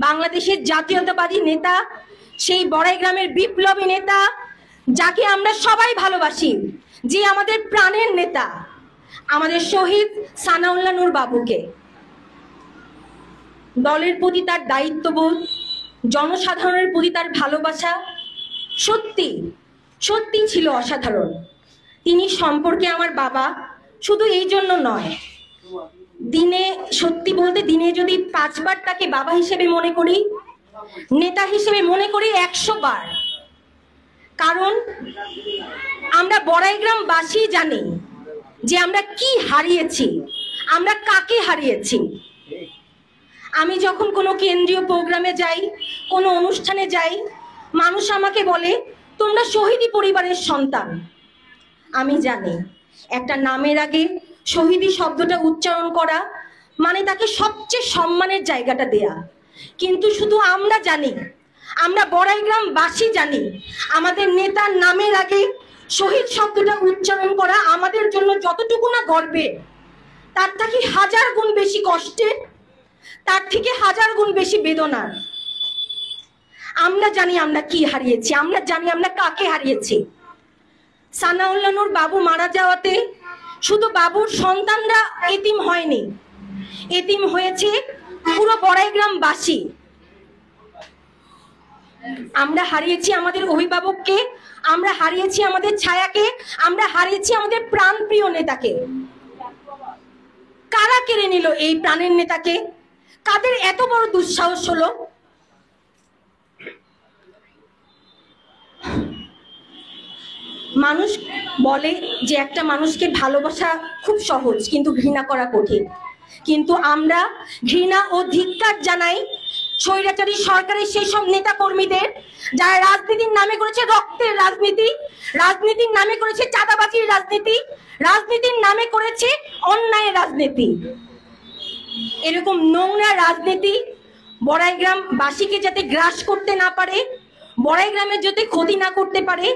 বাংলাদেশের জাতীয়তাবাদী নেতা, সেই বড়াইগ্রামের বিপ্লবী নেতা, যাকে আমরা সবাই ভালোবাসি, যে আমাদের প্রাণের নেতা, আমাদের শহীদ সানাউল্লাহ নূর বাবুকে। দলের প্রতি তার দায়িত্ববোধ, জনসাধারণের প্রতি তার ভালোবাসা সত্যি সত্যি ছিল অসাধারণ। তিনি সম্পর্কে আমার বাবা, শুধু এই জন্য নয়, দিনে সত্যি বলতে দিনে যদি 5 বার তাকে বাবা হিসেবে মনে করি, নেতা হিসেবে মনে করি 100 বার। কারণ আমরা বড়াইগ্রামবাসী জানি যে আমরা কি হারিয়েছি, আমরা কাকে হারিয়েছি। আমি যখন কোনো কেন্দ্রীয় প্রোগ্রামে যাই, কোনো অনুষ্ঠানে যাই, মানুষ আমাকে বলে তোমরা শহীদি পরিবারের সন্তান। আমি জানি একটা নামের আগে শহীদি শব্দটা উচ্চারণ করা মানে তাকে সবচেয়ে সম্মানের জায়গাটা দেয়া। কিন্তু শুধু আমরা জানি, আমরা বড়াইগ্রামবাসী জানি, আমাদের নেতার নামের আগে শহীদ শব্দটা উচ্চারণ করা আমাদের জন্য যতটুকু না গর্বে, তার থেকে 1000 গুণ বেশি কষ্টের, তার থেকে 1000 গুণ বেশি বেদনার। আমরা জানি আমরা কি হারিয়েছি, আমরা জানি আমরা কাকে হারিয়েছি। সানাউল্লাহ নূর বাবু মারা যাওয়াতে শুধু বাবুর সন্তানরা এতিম হয়নি, এতিম হয়েছে পুরো বড়াইগ্রামবাসী। আমরা হারিয়েছি আমাদের অভিভাবককে, আমরা হারিয়েছি আমাদের ছায়াকে, আমরা হারিয়েছি আমাদের প্রাণপ্রিয় নেতাকে। কারা কেড়ে নিল এই প্রাণের নেতাকে? কাদের এত বড় দুঃসাহস হলো? মানুষ বলে যে একটা মানুষকে ভালোবাসা খুব সহজ, কিন্তু ঘৃণা করা কঠিন। কিন্তু আমরা ঘৃণা ও ধিক্কার জানাই স্বৈরাচারী সরকারের সেই সব নেতা কর্মীদের, যারা রাজনীতির নামে করেছে রক্তের রাজনীতি, রাজনীতির নামে করেছে চাঁদাবাজির রাজনীতি, রাজনীতির নামে করেছে অন্যায়ের রাজনীতি। এরকম নোংরা রাজনীতি বড়াইগ্রামবাসীকে যাতে গ্রাস করতে না পারে, বড়াইগ্রামের যাতে ক্ষতি না করতে পারে,